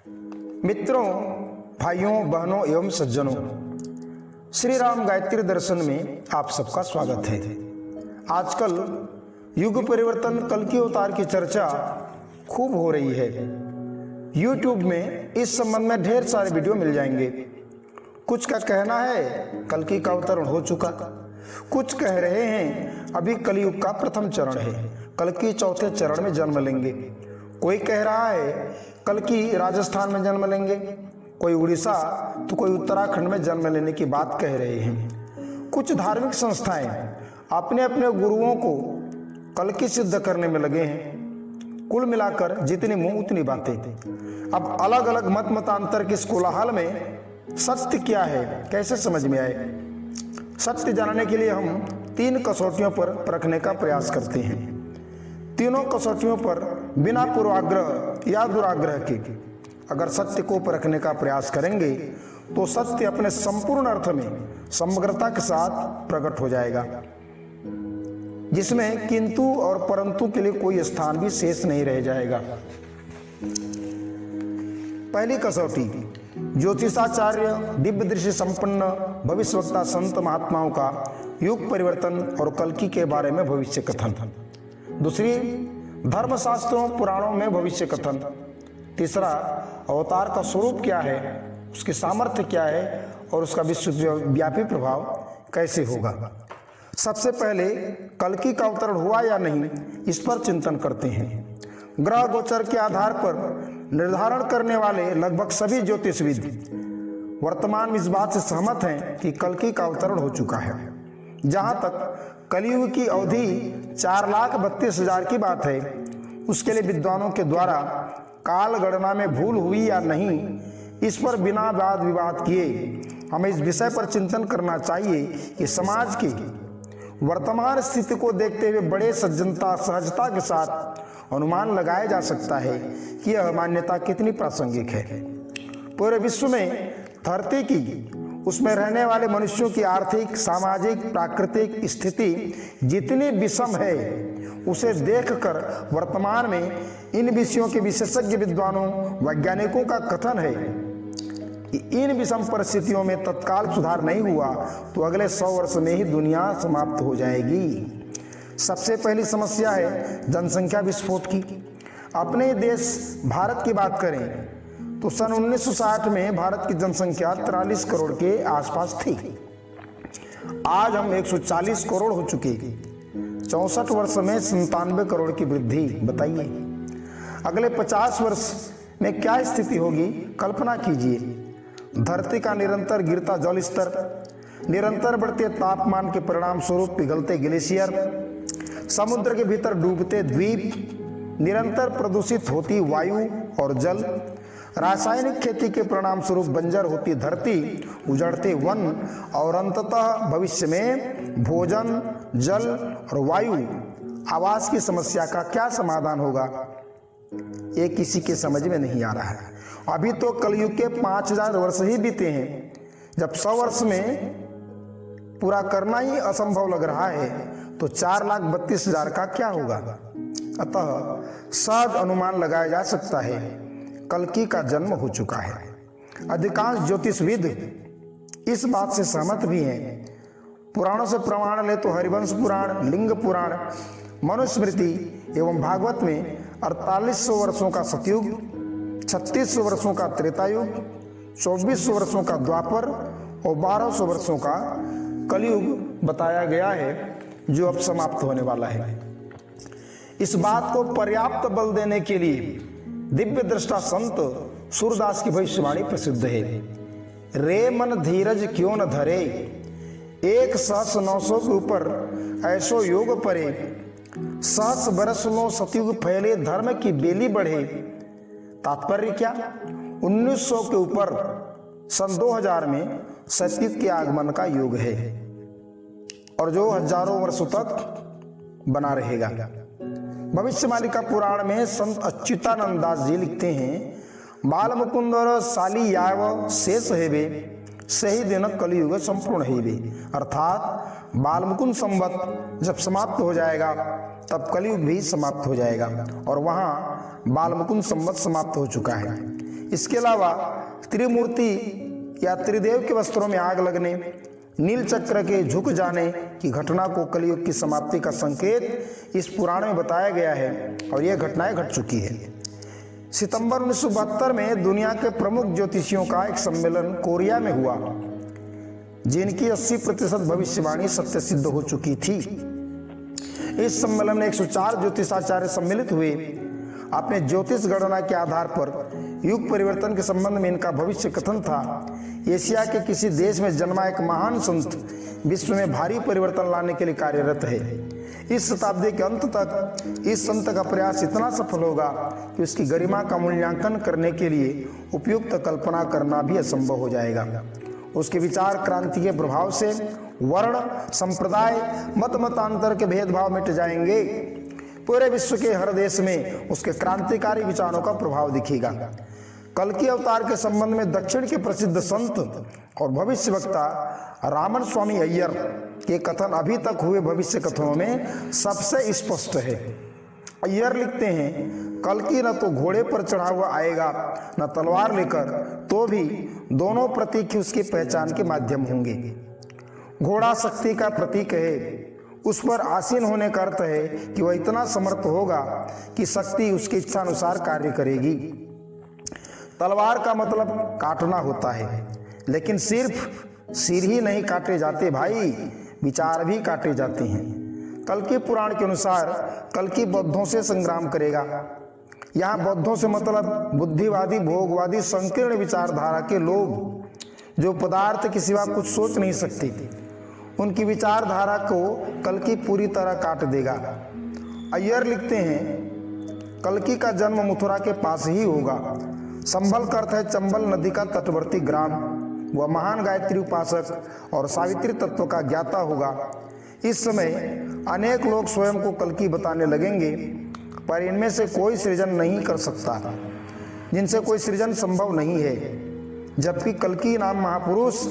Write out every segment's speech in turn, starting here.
मित्रों, भाइयों, बहनों एवं सज्जनों, श्री राम गायत्री दर्शन में आप सबका स्वागत है। आजकल युग परिवर्तन कल की अवतार की चर्चा खूब हो रही है। YouTube में इस संबंध में ढेर सारे वीडियो मिल जाएंगे। कुछ का कहना है कल की का अवतरण हो चुका, कुछ कह रहे हैं अभी कलयुग का प्रथम चरण है, कल की चौथे चरण में जन्म लेंगे। कोई कह रहा है कल की राजस्थान में जन्म लेंगे, कोई उड़ीसा तो कोई उत्तराखंड में जन्म लेने की बात कह रहे हैं। कुछ धार्मिक संस्थाएं अपने अपने गुरुओं को कल की सिद्ध करने में लगे हैं। कुल मिलाकर जितनी मुंह उतनी बातें। अब अलग अलग मतांतर के इस कोलाहल में सत्य क्या है, कैसे समझ में आए? सत्य जानने के लिए हम 3 कसौटियों पर परखने का प्रयास करते हैं। तीनों कसौटियों पर बिना पूर्वाग्रह या दुराग्रह के अगर सत्य को परखने का प्रयास करेंगे तो सत्य अपने संपूर्ण अर्थ में समग्रता के साथ प्रकट हो जाएगा, जिसमें किंतु और परंतु के लिए कोई स्थान भी शेष नहीं रह जाएगा। पहली कसौटी, ज्योतिषाचार्य दिव्य दृष्टि संपन्न भविष्यवक्ता संत महात्माओं का युग परिवर्तन और कल्कि के बारे में भविष्य कथन। दूसरी, धर्मशास्त्रों पुराणों में भविष्य कथन। तीसरा, अवतार का स्वरूप क्या है, उसकी सामर्थ्य क्या है और उसका विश्वव्यापी प्रभाव कैसे होगा। सबसे पहले कल्कि का अवतरण हुआ या नहीं, इस पर चिंतन करते हैं। ग्रह गोचर के आधार पर निर्धारण करने वाले लगभग सभी ज्योतिषविद वर्तमान में इस बात से सहमत हैं कि कल्कि का अवतरण हो चुका है। जहां तक कलियुग की अवधि 4,32,000 की बात है, उसके लिए विद्वानों के द्वारा काल गणना में भूल हुई या नहीं, इस पर बिना वाद विवाद किए हमें इस विषय पर चिंतन करना चाहिए कि समाज की वर्तमान स्थिति को देखते हुए बड़े सहजता के साथ अनुमान लगाया जा सकता है कि यह मान्यता कितनी प्रासंगिक है। पूरे विश्व में धरती की, उसमें रहने वाले मनुष्यों की आर्थिक, सामाजिक, प्राकृतिक स्थिति जितनी विषम है, उसे देखकर वर्तमान में इन विषयों के विशेषज्ञ विद्वानों, वैज्ञानिकों का कथन है कि इन विषम परिस्थितियों में तत्काल सुधार नहीं हुआ तो अगले 100 वर्ष में ही दुनिया समाप्त हो जाएगी। सबसे पहली समस्या है जनसंख्या विस्फोट की। अपने देश भारत की बात करें तो सन 1960 में भारत की जनसंख्या 43 करोड़ के आसपास थी। आज हम 140 करोड़ हो चुके। 64 वर्ष में 97 करोड़ की वृद्धि। बताइए अगले 50 वर्ष में क्या स्थिति होगी, कल्पना कीजिए। धरती का निरंतर गिरता जल स्तर, निरंतर बढ़ते तापमान के परिणाम स्वरूप पिघलते ग्लेशियर, समुद्र के भीतर डूबते द्वीप, निरंतर प्रदूषित होती वायु और जल, रासायनिक खेती के परिणाम स्वरूप बंजर होती धरती, उजड़ते वन और अंततः भविष्य में भोजन, जल और वायु, आवास की समस्या का क्या समाधान होगा, ये किसी के समझ में नहीं आ रहा है। अभी तो कलयुग के 5000 वर्ष ही बीते हैं, जब 100 वर्ष में पूरा करना ही असंभव लग रहा है तो 4,32,000 का क्या होगा। अतः सहज अनुमान लगाया जा सकता है कल्कि का जन्म हो चुका है। अधिकांश ज्योतिषविद इस बात से सहमत भी हैं। पुराणों से प्रमाण ले तो हरिवंश पुराण, लिंग पुराण, मनुस्मृति एवं भागवत में 4800 वर्षों का सतयुग, 3600 वर्षों का त्रेतायुग, 2400 वर्षों का द्वापर और 1200 वर्षों का कलयुग बताया गया है, जो अब समाप्त होने वाला है। इस बात को पर्याप्त बल देने के लिए दिव्य दृष्टा संत सूरदास की भविष्यवाणी प्रसिद्ध है। रे मन धीरज क्यों न धरे, 1,900 के ऊपर ऐसो योग परे, 7 बरस लो सतयुग फैले धर्म की बेली बढ़े। तात्पर्य क्या? 1900 के ऊपर सन 2000 में सतयुग के आगमन का युग है और जो हजारों वर्षों तक बना रहेगा। भविष्यमालिका पुराण में संत अच्युतानंद दास जी लिखते हैं, बाल मुकुंद साली याव शेष हेवे, सही दिन कलयुग संपूर्ण हेवे। अर्थात बाल मुकुंद संवत जब समाप्त हो जाएगा तब कलयुग भी समाप्त हो जाएगा और वहां बाल मुकुंद संवत समाप्त हो चुका है। इसके अलावा त्रिमूर्ति या त्रिदेव के वस्त्रों में आग लगने, नील चक्र के झुक जाने की घटना को कलयुग की समाप्ति का संकेत इस पुराण में बताया गया है और यह घटनाएं घट चुकी है। सितंबर 1972 में दुनिया के प्रमुख ज्योतिषियों का एक सम्मेलन कोरिया में हुआ, जिनकी 80% भविष्यवाणी सत्य सिद्ध हो चुकी थी। इस सम्मेलन में 104 ज्योतिषाचार्य सम्मिलित हुए। अपने ज्योतिष गणना के आधार पर युग परिवर्तन के संबंध में इनका भविष्य कथन था। एशिया के किसी देश में जन्मा एक महान संत विश्व में भारी परिवर्तन लाने के लिए कार्यरत है। इस शताब्दी के अंत तक इस संत का प्रयास इतना सफल होगा कि उसकी गरिमा का मूल्यांकन करने के लिए उपयुक्त कल्पना करना भी असंभव हो जाएगा। उसके विचार क्रांति के प्रभाव से वर्ण, संप्रदाय, मतांतर के भेदभाव मिट जाएंगे। पूरे विश्व के हर देश में उसके क्रांतिकारी विचारों का प्रभाव दिखेगा। कल्कि अवतार के संबंध में दक्षिण के प्रसिद्ध संत और भविष्यवक्ता रामन स्वामी अय्यर के कथन अभी तक हुए भविष्य कथनों में सबसे स्पष्ट है। अय्यर लिखते हैं, कल्कि न तो घोड़े पर चढ़ा हुआ आएगा न तलवार लेकर, तो भी दोनों प्रतीक उसकी पहचान के माध्यम होंगे। घोड़ा शक्ति का प्रतीक है, उस पर आसीन होने का अर्थ है कि वह इतना समर्थ होगा कि शक्ति उसकी इच्छा अनुसार कार्य करेगी। तलवार का मतलब काटना होता है, लेकिन सिर्फ सिर ही नहीं काटे जाते भाई, विचार भी काटे जाते हैं। कल्कि पुराण के अनुसार कल्कि बौद्धों से संग्राम करेगा। यहाँ बौद्धों से मतलब बुद्धिवादी, भोगवादी, संकीर्ण विचारधारा के लोग जो पदार्थ के सिवा कुछ सोच नहीं सकते, उनकी विचारधारा को कल्कि पूरी तरह काट देगा। अय्यर लिखते हैं, कल्कि का जन्म मथुरा के पास ही होगा। संभल का अर्थ है चंबल नदी का तटवर्ती ग्राम। वह महान गायत्री उपासक और सावित्री तत्व का ज्ञाता होगा। इस समय अनेक लोग स्वयं को कल्कि बताने लगेंगे, पर इनमें से कोई सृजन नहीं कर सकता, जिनसे कोई सृजन संभव नहीं है। जबकि कल्कि नाम महापुरुष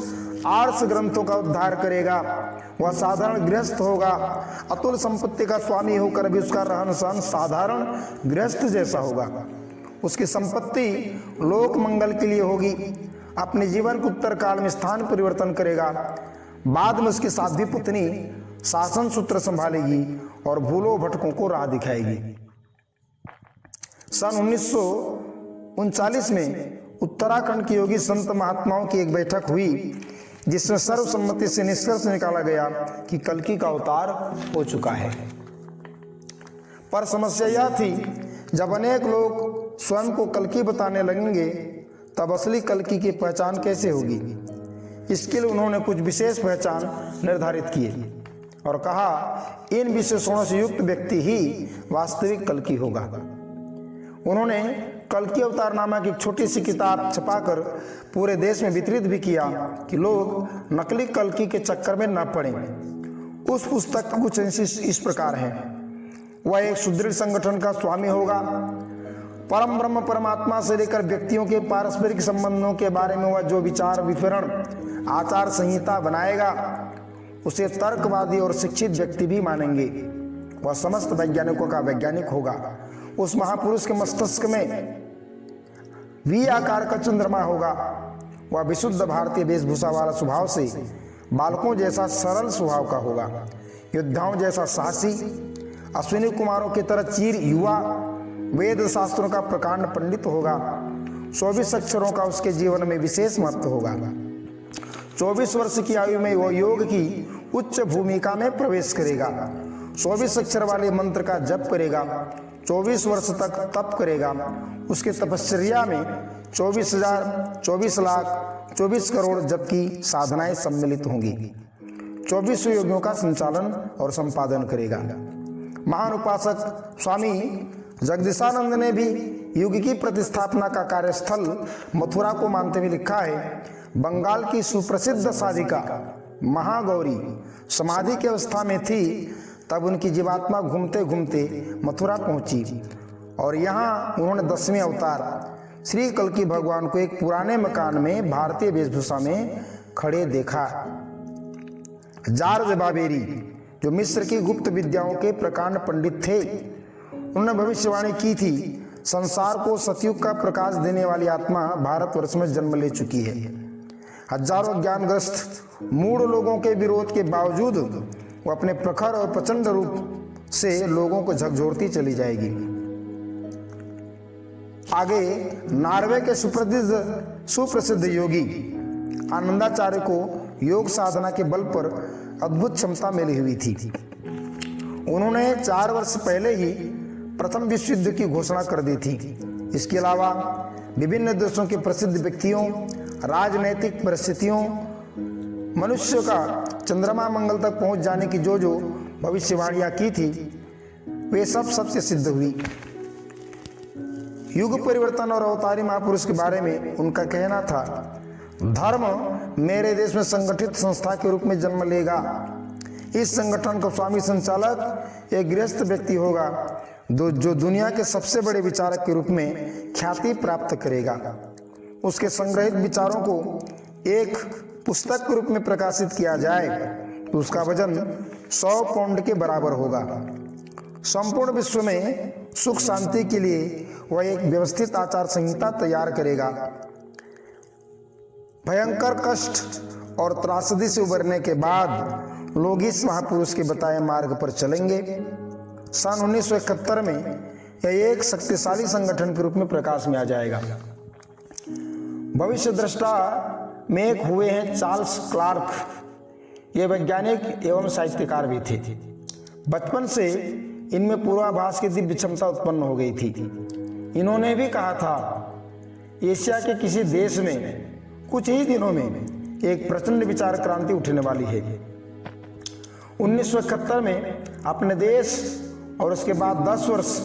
आर्ष ग्रंथों का उद्धार करेगा। वह साधारण गृहस्थ होगा, अतुल संपत्ति का स्वामी होकर भी उसका रहन सहन साधारण गृहस्थ जैसा होगा। उसकी संपत्ति लोक मंगल के लिए होगी। अपने जीवन के उत्तर काल में स्थान परिवर्तन करेगा। बाद में उसकी साध्वी पत्नी शासन सूत्र संभालेगी और भूलो भटकों को राह दिखाएगी। सन 1939 में उत्तराखंड के योगी संत महात्माओं की एक बैठक हुई, जिसमें सर्वसम्मति से निष्कर्ष निकाला गया कि कल्कि का अवतार हो चुका है। पर समस्या यह थी, जब अनेक लोग स्वयं को कल्कि बताने लगेंगे, तब असली कल्कि की पहचान कैसे होगी। इसके लिए उन्होंने कुछ विशेष पहचान निर्धारित किए और कहा, इन विशेषणों से युक्त व्यक्ति ही वास्तविक कल्कि होगा। उन्होंने कल्कि अवतार नामक एक छोटी सी किताब छपाकर पूरे देश में वितरित भी किया कि लोग नकली कल्कि के चक्कर में न पड़ें। उस पुस्तक के कुछ अंश इस प्रकार हैं। वह एक सुदृढ़ संगठन का स्वामी होगा। परम ब्रह्म परमात्मा से लेकर व्यक्तियों के पारस्परिक संबंधों के बारे में वह जो विचार विवरण आचार संहिता बनाएगा, उसे तर्कवादी और शिक्षित व्यक्ति भी मानेंगे। वह समस्त वैज्ञानिकों का वैज्ञानिक होगा। उस महापुरुष के मस्तिष्क में वी आकार का चंद्रमा होगा। वह विशुद्ध भारतीय वेशभूषा वाला स्वभाव से बालकों जैसा सरल स्वभाव का होगा। योद्धाओं जैसा साहसी, अश्विनी कुमारों की तरह चीर युवा, वेद शास्त्रों का प्रकांड पंडित होगा। 24 अक्षरों का उसके जीवन में विशेष महत्व होगा। 24 वर्ष की आयु में वह योग की उच्च भूमिका में प्रवेश करेगा। 24 अक्षर वाले मंत्र का जप करेगा। 24 वर्ष तक तप करेगा। उसके तपश्चर्या में 24,000, 24 लाख, 24 करोड़ जप की साधनाएं सम्मिलित होंगी। 24 योगियों का संचालन और संपादन करेगा। महान उपासक स्वामी जगदीशानंद ने भी युग की प्रतिस्थापना का कार्यस्थल मथुरा को मानते हुए लिखा है, बंगाल की सुप्रसिद्ध साधिका महागौरी समाधि की अवस्था में थी, तब उनकी जीवात्मा घूमते घूमते मथुरा पहुंची और यहाँ उन्होंने 10वें अवतार श्री कल्कि भगवान को एक पुराने मकान में भारतीय वेशभूषा में खड़े देखा। जॉर्ज बाबेरी, जो मिस्र की गुप्त विद्याओं के प्रकांड पंडित थे, उन्होंने भविष्यवाणी की थी, संसार को सतयुग का प्रकाश देने वाली आत्मा भारतवर्ष में जन्म ले चुकी है। हजारों ज्ञानग्रस्त मूढ़ लोगों के विरोध के बावजूद वो अपने प्रखर और प्रचंड रूप से लोगों को झकझोरती चली जाएगी। आगे नॉर्वे के सुप्रसिद्ध योगी आनंदाचार्य को योग साधना के बल पर अद्भुत क्षमता मिली हुई थी। उन्होंने 4 वर्ष पहले ही प्रथम विश्व युद्ध की घोषणा कर दी थी। इसके अलावा विभिन्न देशों के प्रसिद्ध व्यक्तियों, राजनैतिक परिस्थितियों, मनुष्य का चंद्रमा मंगल तक पहुंच जाने की जो भविष्यवाणियां की थी वे सब सत्य सिद्ध हुई। युग परिवर्तन और अवतारी महापुरुष के बारे में उनका कहना था, धर्म मेरे देश में संगठित संस्था के रूप में जन्म लेगा। इस संगठन का स्वामी संचालक एक गृहस्थ व्यक्ति होगा जो दुनिया के सबसे बड़े विचारक के रूप में ख्याति प्राप्त करेगा। उसके संग्रहित विचारों को एक पुस्तक के रूप में प्रकाशित किया जाए तो उसका वजन 100 पाउंड के बराबर होगा। संपूर्ण विश्व में सुख शांति के लिए वह एक व्यवस्थित आचार संहिता तैयार करेगा। भयंकर कष्ट और त्रासदी से उबरने के बाद लोग इस महापुरुष के बताए मार्ग पर चलेंगे। सन 1971 में यह एक शक्तिशाली संगठन के रूप में प्रकाश में आ जाएगा। भविष्य दृष्टा में एक हुए हैं चार्ल्स क्लार्क। ये वैज्ञानिक एवं साहित्यकार भी थे। बचपन से इनमें पूर्वाभास की दिव्य क्षमता उत्पन्न हो गई थी। इन्होंने भी कहा था, एशिया के किसी देश में कुछ ही दिनों में एक प्रचंड विचार क्रांति उठने वाली है। 1971 में अपने देश और उसके बाद 10 वर्ष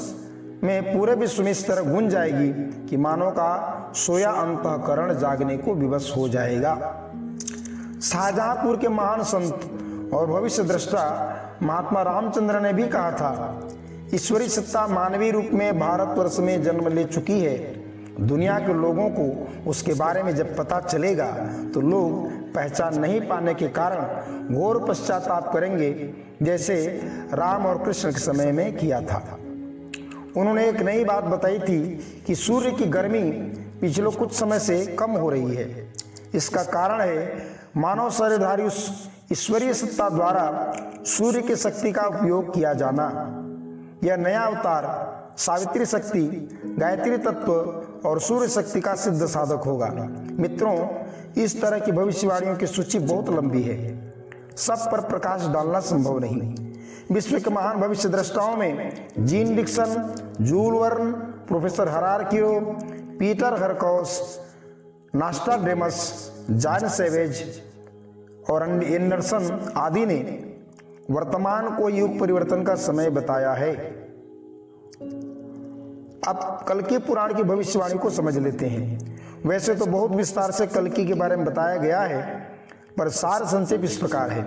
में पूरे विश्व में इस तरह गूंज जाएगी कि मानव का सोया अंतःकरण जागने को विवश हो जाएगा। शाहजहांपुर के महान संत और भविष्य दृष्टा महात्मा रामचंद्र ने भी कहा था, ईश्वरी सत्ता मानवीय रूप में भारतवर्ष में जन्म ले चुकी है। दुनिया के लोगों को उसके बारे में जब पता चलेगा तो लोग पहचान नहीं पाने के कारण घोर पश्चाताप करेंगे, जैसे राम और कृष्ण के समय में किया था। उन्होंने एक नई बात बताई थी कि सूर्य की गर्मी पिछले कुछ समय से कम हो रही है। इसका कारण है मानव शरीरधारी उस ईश्वरीय सत्ता द्वारा सूर्य की शक्ति का उपयोग किया जाना। यह नया अवतार सावित्री शक्ति, गायत्री तत्व और सूर्य शक्ति का सिद्ध साधक होगा। मित्रों, इस तरह की भविष्यवाणियों की सूची बहुत लंबी है, सब पर प्रकाश डालना संभव नहीं। विश्व के महान भविष्य दृष्टाओं में Jeane Dixon, Jules Verne, professor हरार्कियो, Peter Hurkos, Nostradamus, John Savage और एंडरसन आदि ने वर्तमान को युग परिवर्तन का समय बताया है। अब कल्कि पुराण की भविष्यवाणी को समझ लेते हैं। वैसे तो बहुत विस्तार से कल्कि के बारे में बताया गया है, पर सार संक्षेप इस प्रकार है।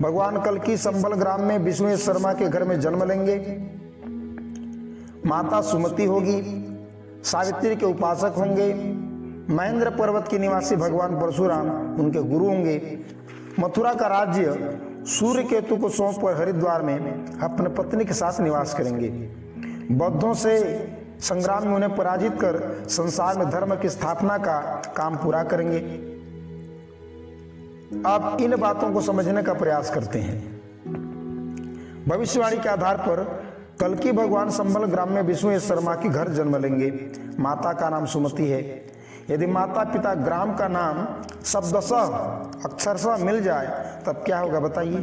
भगवान कल्कि संबल ग्राम में विष्णु शर्मा के घर में जन्म लेंगे। माता सुमति होगी, सावित्री के उपासक होंगे। महेंद्र पर्वत के निवासी भगवान परशुराम उनके गुरु होंगे। मथुरा का राज्य सूर्य केतु को सौंपकर हरिद्वार में अपने पत्नी के साथ निवास करेंगे। बौद्धों से संग्राम में उन्हें पराजित कर संसार में धर्म की स्थापना का काम पूरा करेंगे। अब इन बातों को समझने का प्रयास करते हैं। भविष्यवाणी के आधार पर कल्कि भगवान संबल ग्राम में विष्णु शर्मा के घर जन्म लेंगे। माता का नाम सुमति है। यदि माता पिता ग्राम का नाम शब्दशः अक्षरशः मिल जाए तब क्या होगा बताइए।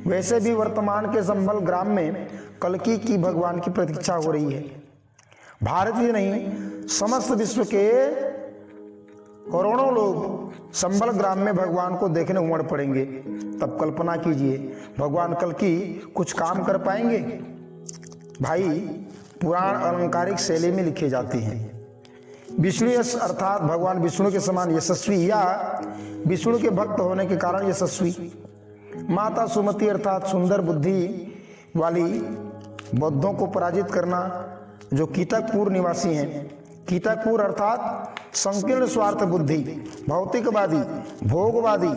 वैसे भी वर्तमान के संबल ग्राम में कल्कि की भगवान की प्रतीक्षा हो रही है। भारत ही नहीं, समस्त विश्व के करोड़ों लोग संबल ग्राम में भगवान को देखने उमड़ पड़ेंगे। तब कल्पना कीजिए, भगवान कल्कि कुछ काम कर पाएंगे? भाई, पुराण अलंकारिक शैली में लिखे जाते हैं। विष्णु यश अर्थात भगवान विष्णु के समान यशस्वी या विष्णु के भक्त होने के कारण यशस्वी। माता सुमति अर्थात सुंदर बुद्धि वाली बौद्धों को पराजित करना, जो कीटकपुर निवासी हैं। कीटकपुर अर्थात संकीर्ण स्वार्थ बुद्धि, भौतिकवादी, भोगवादी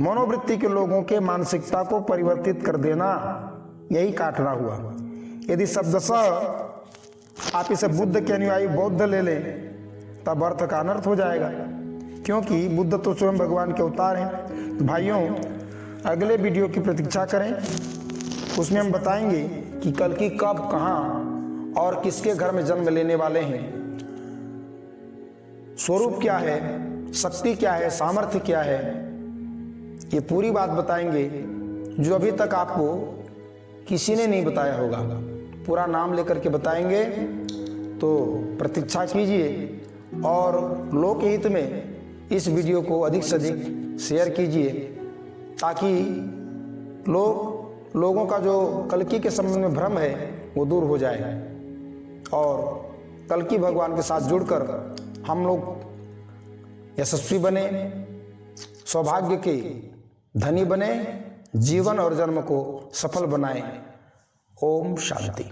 मनोवृत्ति के लोगों के मानसिकता को परिवर्तित कर देना, यही काटना हुआ। यदि शब्दशः आप इसे बुद्ध के अनुयायी बौद्ध ले लें तब अर्थ का अनर्थ हो जाएगा, क्योंकि बुद्ध तो स्वयं भगवान के अवतार हैं। भाइयों, अगले वीडियो की प्रतीक्षा करें, उसमें हम बताएंगे कि कल्कि कब, कहाँ और किसके घर में जन्म लेने वाले हैं, स्वरूप क्या है, शक्ति क्या है, सामर्थ्य क्या है, ये पूरी बात बताएंगे जो अभी तक आपको किसी ने नहीं बताया होगा। पूरा नाम लेकर के बताएंगे, तो प्रतीक्षा कीजिए और लोक हित में इस वीडियो को अधिक से अधिक शेयर कीजिए, ताकि लोगों का जो कल्कि के संबंध में भ्रम है वो दूर हो जाए और कल्कि भगवान के साथ जुड़कर हम लोग यशस्वी बने, सौभाग्य के धनी बने, जीवन और जन्म को सफल बनाएं। ओम शांति।